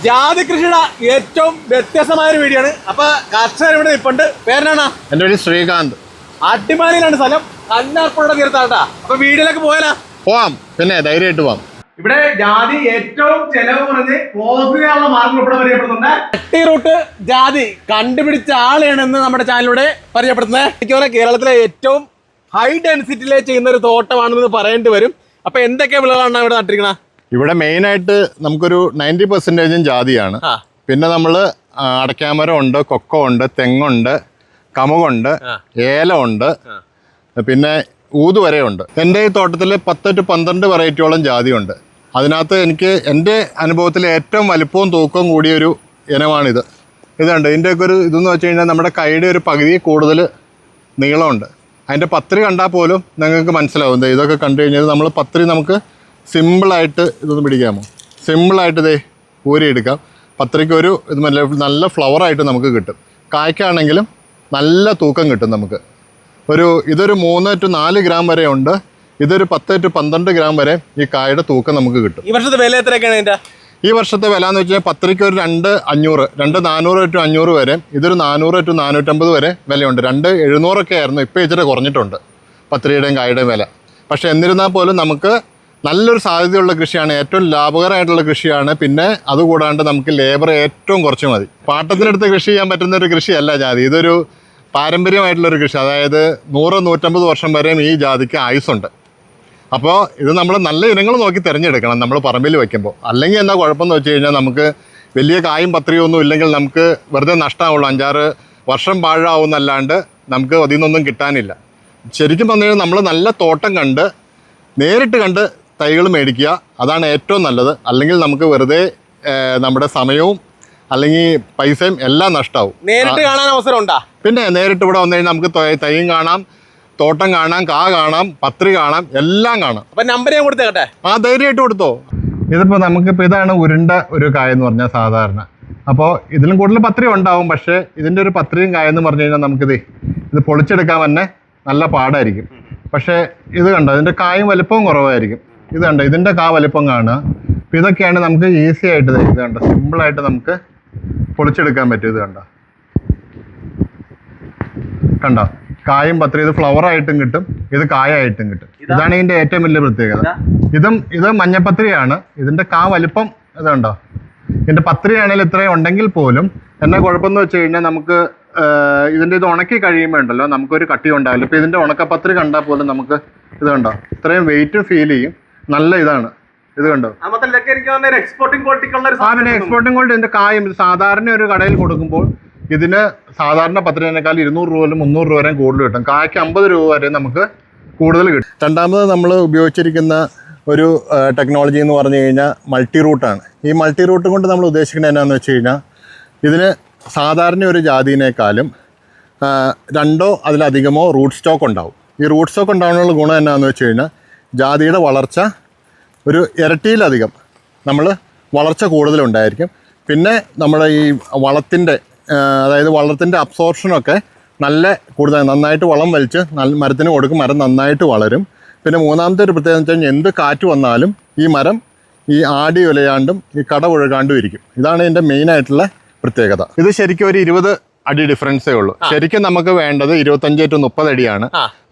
ജാതി കൃഷിയുടെ ഏറ്റവും വ്യത്യസ്തമായ ഒരു വീഡിയോ ആണ്. അപ്പൊ കർഷകർ ഇവിടെ നിൽപ്പുണ്ട്. പേരെന്നാണ്? എൻ്റെ പേര് ശ്രീകാന്ത്. അട്ടിമാലിയിലാണ് സ്ഥലം, കല്ലാർപ്പുഴയുടെ തീർത്താട്ടാ. അപ്പൊ വീട്ടിലേക്ക് പോവാം, പിന്നെ ധൈര്യമായിട്ട് പോവാം. ഇവിടെ ജാതി ഏറ്റവും ചെലവ് കുറഞ്ഞ് പോകാനുള്ള മാർഗം ഇവിടെ പരിചയപ്പെടുന്നുണ്ട്. അട്ടി റൂട്ട് ജാതി കണ്ടുപിടിച്ച ആളാണെന്ന് നമ്മുടെ ചാനലിലൂടെ പരിചയപ്പെടുത്തുന്നത്. എനിക്ക് തോന്നുന്നത് കേരളത്തിലെ ഏറ്റവും ഹൈ ഡെൻസിറ്റിയിലെ ചെയ്യുന്ന ഒരു തോട്ടമാണെന്ന് പറയേണ്ടി വരും. അപ്പൊ എന്തൊക്കെ വിളകളാണ് ഇവിടെ നട്ടിരിക്കുന്നത്? ഇവിടെ മെയിനായിട്ട് നമുക്കൊരു 90% ജാതിയാണ്. പിന്നെ നമ്മൾ അടയ്ക്കാമരം ഉണ്ട്, കൊക്കോ ഉണ്ട്, തെങ്ങുണ്ട്, കമുകുണ്ട്, ഏലമുണ്ട്, പിന്നെ ഊത് വരെ ഉണ്ട്. എൻ്റെ ഈ തോട്ടത്തിൽ 10 to 12 വെറൈറ്റിയോളം ജാതിയുണ്ട്. അതിനകത്ത് എനിക്ക് എൻ്റെ അനുഭവത്തിൽ ഏറ്റവും വലിപ്പവും തൂക്കവും കൂടിയൊരു ഇനമാണിത്. ഇതുണ്ട്. ഇതിൻ്റെയൊക്കെ ഒരു ഇതെന്ന് വെച്ച് കഴിഞ്ഞാൽ നമ്മുടെ കൈയുടെ ഒരു പകുതി കൂടുതൽ നീളമുണ്ട്. അതിൻ്റെ പത്രി കണ്ടാൽ പോലും നിങ്ങൾക്ക് മനസ്സിലാവും. ഇതൊക്കെ കണ്ടു കഴിഞ്ഞാൽ നമ്മൾ പത്രി നമുക്ക് സിമ്പിളായിട്ട് ഇതൊന്ന് പിടിക്കാമോ, സിമ്പിളായിട്ട് ഇതേ ഊരിയെടുക്കാം. പത്രിക്കൊരു ഇത് നല്ല ഫ്ലവറായിട്ട് നമുക്ക് കിട്ടും. കായ്ക്കാണെങ്കിലും നല്ല തൂക്കം കിട്ടും നമുക്ക്. ഇതൊരു 3 to 4 ഗ്രാം വരെ ഉണ്ട്. ഇതൊരു 10 to 12 ഗ്രാം വരെ ഈ കായുടെ തൂക്കം നമുക്ക് കിട്ടും. ഈ വർഷത്തെ വില എത്രയൊക്കെയാണ് ഇതിൻ്റെ? ഈ വർഷത്തെ വില എന്ന് വെച്ചാൽ പത്രിക്ക് ഒരു 2,500, 2,400 to 500 വരെ, ഇതൊരു 400 to 450 വരെ വിലയുണ്ട്. 2,700 ആയിരുന്നു, ഇപ്പോൾ ഇച്ചിരി കുറഞ്ഞിട്ടുണ്ട് പത്രിയുടെയും കായുടെയും വില. പക്ഷേ എന്നിരുന്നാൽ പോലും നമുക്ക് നല്ലൊരു സാധ്യതയുള്ള കൃഷിയാണ്, ഏറ്റവും ലാഭകരമായിട്ടുള്ള കൃഷിയാണ്. പിന്നെ അതുകൂടാണ്ട് നമുക്ക് ലേബർ ഏറ്റവും കുറച്ച് മതി. പാട്ടത്തിനെടുത്ത് കൃഷി ചെയ്യാൻ പറ്റുന്ന ഒരു കൃഷിയല്ല ജാതി. ഇതൊരു പാരമ്പര്യമായിട്ടുള്ളൊരു കൃഷി. അതായത് 100-150 വർഷം വരെയും ഈ ജാതിക്ക് ആയുസ്സുണ്ട്. അപ്പോൾ ഇത് നമ്മൾ നല്ല ഇനങ്ങൾ നോക്കി തിരഞ്ഞെടുക്കണം നമ്മൾ പറമ്പിൽ വയ്ക്കുമ്പോൾ. അല്ലെങ്കിൽ എന്താ കുഴപ്പമെന്ന് വെച്ച് കഴിഞ്ഞാൽ നമുക്ക് വലിയ കായും പത്രിയൊന്നും ഇല്ലെങ്കിൽ നമുക്ക് വെറുതെ നഷ്ടമാവുള്ളൂ. 5-6 വർഷം പാഴാവുന്നല്ലാണ്ട് നമുക്ക് അതിൽ നിന്നൊന്നും കിട്ടാനില്ല. ശരിക്കും പറഞ്ഞു കഴിഞ്ഞാൽ നമ്മൾ നല്ല തോട്ടം കണ്ട് നേരിട്ട് കണ്ട് തൈകൾ മേടിക്കുക, അതാണ് ഏറ്റവും നല്ലത്. അല്ലെങ്കിൽ നമുക്ക് വെറുതെ നമ്മുടെ സമയവും അല്ലെങ്കിൽ പൈസയും എല്ലാം നഷ്ടമാവും. നേരിട്ട് കാണാൻ അവസരം ഉണ്ടാ? പിന്നെ നേരിട്ട് ഇവിടെ വന്നു കഴിഞ്ഞാൽ നമുക്ക് തൈയും കാണാം, തോട്ടം കാണാം, കാ കാണാം, പത്രി കാണാം, എല്ലാം കാണാം. അപ്പം നമ്പർ ഞാൻ കൊടുത്തേക്കട്ടെ? ധൈര്യമായിട്ട് കൊടുത്തോ. ഇതിപ്പോൾ നമുക്കിപ്പോൾ ഇതാണ് ഉരുണ്ട ഒരു കായെന്ന് പറഞ്ഞാൽ സാധാരണ. അപ്പോൾ ഇതിലും കൂടുതൽ പത്രി ഉണ്ടാവും. പക്ഷേ ഇതിൻ്റെ ഒരു പത്രിയും കായെന്ന് പറഞ്ഞു കഴിഞ്ഞാൽ ഇത് പൊളിച്ചെടുക്കാൻ തന്നെ നല്ല പാടായിരിക്കും. പക്ഷേ ഇത് കണ്ടോ, ഇതിൻ്റെ കായും വലിപ്പവും കുറവായിരിക്കും. ഇത് കണ്ടോ, ഇതിൻ്റെ കാ വലിപ്പം കാണുക. അപ്പോൾ ഇതൊക്കെയാണ് നമുക്ക് ഈസി ആയിട്ട് ഇത് കണ്ടോ, സിമ്പിളായിട്ട് നമുക്ക് പൊളിച്ചെടുക്കാൻ പറ്റും. ഇത് കണ്ടോ കായും പത്രി. ഇത് ഫ്ലവറായിട്ടും കിട്ടും, ഇത് കായായിട്ടും കിട്ടും. ഇതാണ് ഇതിൻ്റെ ഏറ്റവും വലിയ പ്രത്യേകത. ഇത് മഞ്ഞപ്പത്രിയാണ്. ഇതിൻ്റെ കാ വലിപ്പം ഇത് കണ്ടോ. ഇതിൻ്റെ പത്രിയാണെങ്കിൽ ഇത്രയും ഉണ്ടെങ്കിൽ പോലും എന്നാ കുഴപ്പമെന്ന് വെച്ച് കഴിഞ്ഞാൽ നമുക്ക് ഇതിൻ്റെ ഇത് ഉണക്കി കഴിയുമ്പോൾ ഉണ്ടല്ലോ നമുക്കൊരു കട്ടി ഉണ്ടാവില്ല. ഇപ്പോൾ ഇതിൻ്റെ ഉണക്കപ്പത്രി കണ്ടാൽ പോലും നമുക്ക് ഇത് കണ്ടോ ഇത്രയും വെയിറ്റ് ഫീൽ ചെയ്യും. നല്ല ഇതാണ്. ഇത് കണ്ടോ. പിന്നെ എക്സ്പോർട്ടിംഗ് ക്വാളിറ്റി ഇതിൻ്റെ കായും സാധാരണ ഒരു കടയിൽ കൊടുക്കുമ്പോൾ ഇതിന് സാധാരണ പത്രിനേക്കാൾ 200 രൂപ 300 രൂപ വരെ കൂടുതൽ കിട്ടും. കായ്ക്ക് 50 രൂപ വരെ നമുക്ക് കൂടുതൽ കിട്ടും. രണ്ടാമത് നമ്മൾ ഉപയോഗിച്ചിരിക്കുന്ന ഒരു ടെക്നോളജി എന്ന് പറഞ്ഞു കഴിഞ്ഞാൽ മൾട്ടി റൂട്ടാണ്. ഈ മൾട്ടി റൂട്ട് കൊണ്ട് നമ്മൾ ഉദ്ദേശിക്കുന്നത് എന്നാന്ന് വെച്ച് കഴിഞ്ഞാൽ ഇതിന് സാധാരണ ഒരു ജാതിനേക്കാളും 2 അതിലധികമോ റൂട്ട് സ്റ്റോക്ക് ഉണ്ടാവും. ഈ റൂട്ട് സ്റ്റോക്ക് ഉണ്ടാകാനുള്ള ഗുണം എന്നാന്ന് വെച്ച് കഴിഞ്ഞാൽ ജാതിയുടെ വളർച്ച ഒരു ഇരട്ടിയിലധികം നമ്മൾ വളർച്ച കൂടുതലുണ്ടായിരിക്കും. പിന്നെ നമ്മുടെ ഈ വളത്തിൻ്റെ അബ്സോർപ്ഷനൊക്കെ നല്ല കൂടുതൽ നന്നായിട്ട് വളം വലിച്ച് മരത്തിന് കൊടുക്കും. മരം നന്നായിട്ട് വളരും. പിന്നെ മൂന്നാമത്തെ ഒരു പ്രത്യേകത എന്ന് വെച്ച് കഴിഞ്ഞാൽ എന്ത് കാറ്റ് വന്നാലും ഈ മരം ഈ ആടി ഉലയാണ്ടും ഈ കട ഒഴുകാണ്ടും ഇരിക്കും. ഇതാണ് ഇതിൻ്റെ മെയിനായിട്ടുള്ള പ്രത്യേകത. ഇത് ശരിക്കും ഒരു 20 അടി ഡിഫറൻസേ ഉള്ളൂ. ശരിക്കും നമുക്ക് വേണ്ടത് 25 to 30 അടിയാണ്.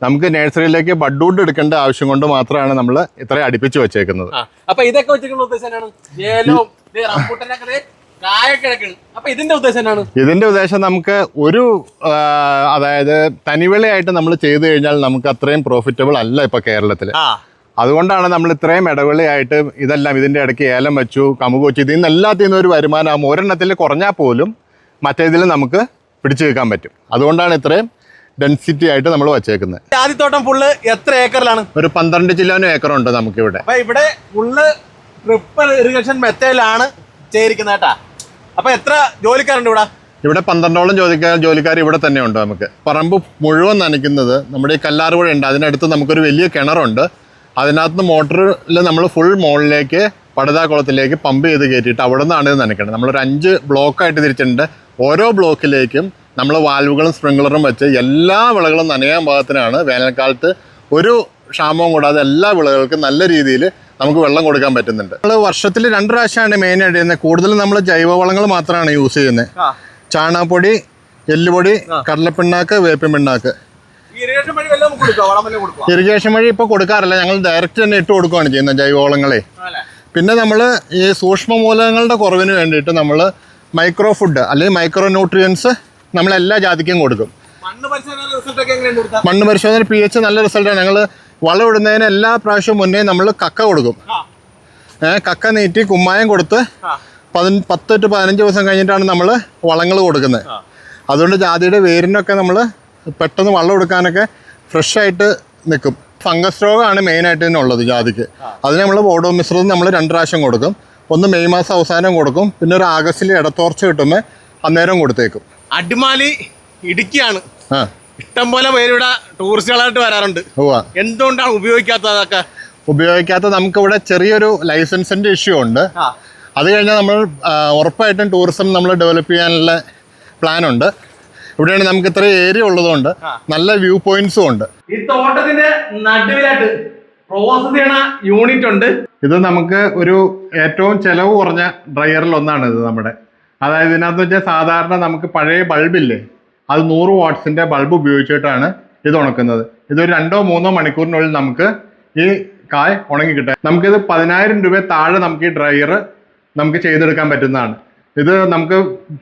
നമുക്ക് നഴ്സറിയിലേക്ക് ബഡ്വുഡ് എടുക്കേണ്ട ആവശ്യം കൊണ്ട് മാത്രമാണ് നമ്മൾ ഇത്രയും അടുപ്പിച്ച് വെച്ചേക്കുന്നത്. അപ്പൊ ഇതൊക്കെ വെച്ചിട്ടുള്ള ഉദ്ദേശം ഇതിന്റെ ഉദ്ദേശം നമുക്ക് ഒരു അതായത് തനിവിളയായിട്ട് നമ്മൾ ചെയ്തു കഴിഞ്ഞാൽ നമുക്ക് അത്രയും പ്രോഫിറ്റബിൾ അല്ല ഇപ്പൊ കേരളത്തില്. അതുകൊണ്ടാണ് നമ്മൾ ഇത്രയും ഇടവിളയായിട്ട് ഇതെല്ലാം ഇതിന്റെ ഇടയ്ക്ക് ഏലം വെച്ചു, കമുക് വെച്ചു. ഇതിൽ നിന്ന് എല്ലാത്തിൽ നിന്നും ഒരു വരുമാനമാകും. ഒരെണ്ണത്തിൽ കുറഞ്ഞാൽ പോലും മറ്റേതിൽ നമുക്ക് പിടിച്ചു വെക്കാൻ പറ്റും. അതുകൊണ്ടാണ് ഇത്രയും ഡെൻസിറ്റി ആയിട്ട് നമ്മൾ വച്ചേക്കുന്നത്. ജാതിത്തോട്ടം ഫുള്ള് എത്ര ഏക്കറിലാണ്? ഒരു 12 കിലോനും ഏക്കറുണ്ട് നമുക്കിവിടെ. അപ്പൊ ഇവിടെ ഫുള്ള് ഡ്രിപ്പ് ഇറിഗേഷൻ മെത്തേഡിലാണ് ചെയ്തിരിക്കുന്നത് കേട്ടാ. അപ്പൊ എത്ര ജോലിക്കാരുണ്ട് ഇവിടെ? ഇവിടെ 12ഓളം ജോലിക്കാർ ഇവിടെ തന്നെ ഉണ്ട്. നമുക്ക് പറമ്പ് മുഴുവൻ നനയ്ക്കുന്നത് നമ്മുടെ ഈ കല്ലാറുപുഴ ഉണ്ട്. അതിനടുത്ത് നമുക്കൊരു വലിയ കിണറുണ്ട്. അതിനകത്ത് മോട്ടറിൽ നമ്മൾ ഫുൾ മുകളിലേക്ക് പടുതാക്കുളത്തിലേക്ക് പമ്പ് ചെയ്ത് കയറ്റിയിട്ട് അവിടെ നിന്നാണ് ഇത് നനയ്ക്കേണ്ടത്. നമ്മളൊരു 5 ബ്ലോക്കായിട്ട് തിരിച്ചിട്ടുണ്ട്. ഓരോ ബ്ലോക്കിലേക്കും നമ്മൾ വാൽവുകളും സ്പ്രിംഗ്ലറും വെച്ച് എല്ലാ വിളകളും നനയാൻ പാകത്തിനാണ് വേനൽക്കാലത്ത് ഒരു ക്ഷാമവും കൂടാതെ എല്ലാ വിളകൾക്കും നല്ല രീതിയിൽ നമുക്ക് വെള്ളം കൊടുക്കാൻ പറ്റുന്നുണ്ട്. നമ്മൾ വർഷത്തിൽ 2 പ്രാവശ്യമാണ് മെയിനായിട്ട് ചെയ്യുന്നത്. കൂടുതലും നമ്മൾ ജൈവവളങ്ങൾ മാത്രമാണ് യൂസ് ചെയ്യുന്നത്. ചാണകപ്പൊടി, എല്ലുപൊടി, കടലപ്പിണ്ണാക്ക്, വേപ്പിൻ പിണ്ണാക്ക്. ഇറിഗേഷൻ വഴി ഇപ്പോൾ കൊടുക്കാറില്ല, ഞങ്ങൾ ഡയറക്റ്റ് തന്നെ ഇട്ട് കൊടുക്കുകയാണ് ചെയ്യുന്നത് ജൈവവളങ്ങളെ. പിന്നെ നമ്മൾ ഈ സൂക്ഷ്മ മൂലകങ്ങളുടെ കുറവിന് വേണ്ടിയിട്ട് നമ്മൾ മൈക്രോ ഫുഡ് അല്ലെങ്കിൽ മൈക്രോ ന്യൂട്രിയൻസ് നമ്മൾ എല്ലാ ജാതിക്കും കൊടുക്കും. മണ്ണ് പരിശോധന pH നല്ല റിസൾട്ടാണ്. ഞങ്ങൾ വളം ഇടുന്നതിന് എല്ലാ പ്രാവശ്യവും മുന്നേ നമ്മൾ കക്ക കൊടുക്കും. കക്ക നീട്ടി കുമ്മായം കൊടുത്ത് 10 to 15 ദിവസം കഴിഞ്ഞിട്ടാണ് നമ്മൾ വളങ്ങൾ കൊടുക്കുന്നത്. അതുകൊണ്ട് ജാതിയുടെ വേരിനൊക്കെ നമ്മൾ പെട്ടെന്ന് വളം എടുക്കാനൊക്കെ ഫ്രഷായിട്ട് നിൽക്കും. ഫംഗസ് രോഗമാണ് മെയിനായിട്ട് ഇതിനുള്ളത് ജാതിക്ക്. അതിന് നമ്മൾ ബോഡോ മിശ്രിതം നമ്മൾ 2 പ്രാവശ്യം കൊടുക്കും. ഒന്ന് മെയ് മാസം അവസാനം കൊടുക്കും, പിന്നെ ഒരു ആഗസ്റ്റിൽ ഇടത്തോർച്ച കിട്ടുമ്പോൾ അന്നേരം കൊടുത്തേക്കും. അടിമാലി ഇടുക്കിയാണ്, ഇഷ്ടംപോലെ പേരിവിടെ ടൂറിസ്റ്റുകളായിട്ട് വരാറുണ്ട്. എന്തുകൊണ്ടാണ് ഉപയോഗിക്കാത്തതൊക്കെ? ഉപയോഗിക്കാത്ത നമുക്കിവിടെ ചെറിയൊരു ലൈസൻസിൻ്റെ ഇഷ്യൂ ഉണ്ട്. അത് കഴിഞ്ഞാൽ നമ്മൾ ഉറപ്പായിട്ടും ടൂറിസം നമ്മൾ ഡെവലപ്പ് ചെയ്യാനുള്ള പ്ലാനുണ്ട്. ഇവിടെയാണ് നമുക്ക് ഇത്ര ഏരിയ ഉള്ളതുകൊണ്ട് നല്ല വ്യൂ പോയിന്റ്സും ഉണ്ട്. ഈ തോട്ടത്തിന്റെ നടുവിലായിട്ട് പ്രോസസ് ചെയ്യണ യൂണിറ്റ് ഉണ്ട്. ഇത് നമുക്ക് ഒരു ഏറ്റവും ചെലവ് കുറഞ്ഞ ഡ്രയറിൽ ഒന്നാണ് ഇത് നമ്മുടെ. അതായത് ഇതിനകത്ത് വെച്ചാൽ സാധാരണ നമുക്ക് പഴയ ബൾബില്ലേ, അത് 100 വാട്ട്സിന്റെ ബൾബ് ഉപയോഗിച്ചിട്ടാണ് ഇത് ഉണക്കുന്നത്. ഇതൊരു 2-3 മണിക്കൂറിനുള്ളിൽ നമുക്ക് ഈ കായ് ഉണങ്ങി കിട്ടും. നമുക്കിത് 10,000 രൂപ താഴെ നമുക്ക് ഈ ഡ്രയർ നമുക്ക് ചെയ്തെടുക്കാൻ പറ്റുന്നതാണ്. ഇത് നമുക്ക്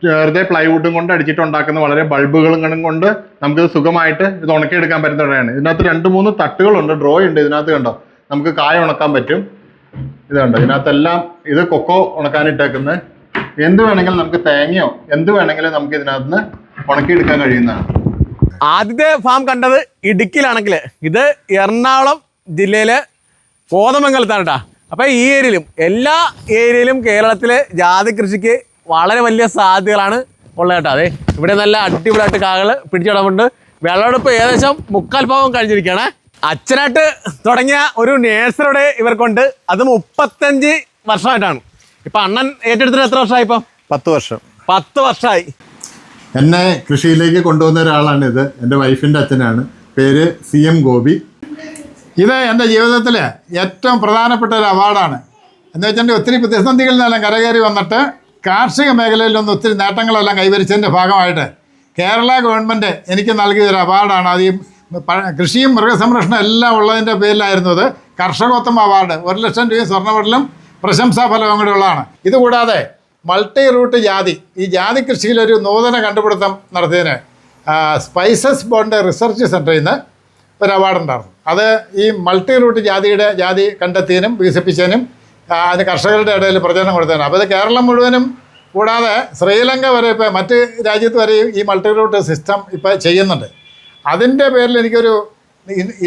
വെറുതെ പ്ലൈവുഡും കൊണ്ട് അടിച്ചിട്ടുണ്ടാക്കുന്ന വളരെ ബൾബുകളും കൊണ്ട് നമുക്കിത് സുഖമായിട്ട് ഇത് ഉണക്കിയെടുക്കാൻ പറ്റുന്നതാണ്. ഇതിനകത്ത് 2-3 തട്ടുകളുണ്ട്, ഡ്രോ ഉണ്ട്. ഇതിനകത്ത് കണ്ടോ നമുക്ക് കായ ഉണക്കാൻ പറ്റും. ഇത് കണ്ടോ, ഇതിനകത്തെല്ലാം ഇത് കൊക്കോ ഉണക്കാനിട്ടേക്കുന്നത്. എന്ത് വേണമെങ്കിലും നമുക്ക് തേങ്ങയോ എന്ത് വേണമെങ്കിലും നമുക്ക് ഇതിനകത്ത് നിന്ന് ഉണക്കിയെടുക്കാൻ കഴിയുന്നതാണ്. ആദ്യത്തെ ഫാം കണ്ടത് ഇടുക്കിയിലാണെങ്കിൽ ഇത് എറണാകുളം ജില്ലയിലെ കോതമംഗലത്താണ് കേട്ടോ. അപ്പോൾ ഈ ഏരിയയിലും എല്ലാ ഏരിയയിലും കേരളത്തിലെ ജാതി കൃഷിക്ക് വളരെ വലിയ സാധ്യതകളാണ് ഉള്ളത് കേട്ടോ. അതെ, ഇവിടെ നല്ല അടിപൊളിയായിട്ട് കാകൾ പിടിച്ചിടമുണ്ട്. വിളവെടുപ്പ് ഏകദേശം 3/4 ഭാഗം കഴിഞ്ഞിരിക്കുകയാണ്. അച്ഛനായിട്ട് തുടങ്ങിയ ഒരു നേഴ്സറിയുടെ ഇവർക്കുണ്ട്, അത് 35 വർഷമായിട്ടാണ്. ഇപ്പം അണ്ണൻ ഏറ്റെടുത്തിട്ട് എത്ര വർഷമായി? ഇപ്പം 10 വർഷം. 10 വർഷമായി. എന്നെ കൃഷിയിലേക്ക് കൊണ്ടുവന്ന ഒരാളാണ് ഇത്. എൻ്റെ വൈഫിൻ്റെ അച്ഛനാണ്, പേര് CM ഗോപി. ഇത് എൻ്റെ ജീവിതത്തിൽ ഏറ്റവും പ്രധാനപ്പെട്ട ഒരു അവാർഡാണ്. എന്ന് വെച്ചിട്ടുണ്ടെങ്കിൽ ഒത്തിരി പ്രതിസന്ധികളിൽ നിന്നെല്ലാം കരകയറി വന്നിട്ട് കാർഷിക മേഖലയിലൊന്നും ഒത്തിരി നേട്ടങ്ങളെല്ലാം കൈവരിച്ചതിൻ്റെ ഭാഗമായിട്ട് കേരള ഗവൺമെൻറ് എനിക്ക് നൽകിയൊരു അവാർഡാണ്. അത് ഈ കൃഷിയും മൃഗസംരക്ഷണം എല്ലാം ഉള്ളതിൻ്റെ പേരിലായിരുന്നു. അത് കർഷകോത്തമ അവാർഡ്. 1 ലക്ഷം രൂപയും സ്വർണ്ണമെഡലും പ്രശംസാഫലവും കൂടെ ഉള്ളതാണ്. ഇതുകൂടാതെ മൾട്ടി റൂട്ട് ജാതി, ഈ ജാതി കൃഷിയിലൊരു നൂതന കണ്ടുപിടുത്തം നടത്തിയതിന് സ്പൈസസ് ബോണ്ട് റിസർച്ച് സെൻറ്ററിൽ നിന്ന് ഒരു അവാർഡുണ്ടായിരുന്നു. അത് ഈ മൾട്ടി റൂട്ട് ജാതി കണ്ടെത്തിയതിനും വികസിപ്പിച്ചതിനും അതിന് കർഷകരുടെ ഇടയിൽ പ്രചരണം കൊടുത്തതിനും. അപ്പോൾ ഇത് കേരളം മുഴുവനും കൂടാതെ ശ്രീലങ്ക വരെ, ഇപ്പോൾ മറ്റ് രാജ്യത്ത് വരെ ഈ മൾട്ടി റൂട്ട് സിസ്റ്റം ഇപ്പോൾ ചെയ്യുന്നുണ്ട്. അതിൻ്റെ പേരിൽ എനിക്കൊരു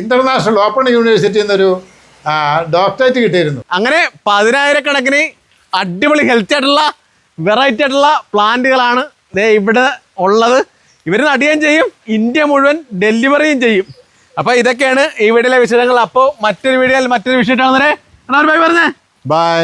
ഇൻ്റർനാഷണൽ ഓപ്പൺ യൂണിവേഴ്സിറ്റിയിൽ നിന്നൊരു ഡോക്ടറേറ്റ് കിട്ടിയിരുന്നു. അങ്ങനെ 10,000 അടിപൊളി ഹെൽത്തി ആയിട്ടുള്ള വെറൈറ്റി ആയിട്ടുള്ള പ്ലാന്റുകളാണ് ഇവിടെ ഉള്ളത്. ഇവർ നടുകയും ചെയ്യും, ഇന്ത്യ മുഴുവൻ ഡെലിവറിയും ചെയ്യും. അപ്പോൾ ഇതൊക്കെയാണ് ഈ വീഡിയോയിലെ വിശദങ്ങൾ. അപ്പോൾ മറ്റൊരു വീഡിയോയിൽ മറ്റൊരു വിഷയമാണെന്നേ ബൈ പറഞ്ഞേ. ബൈ.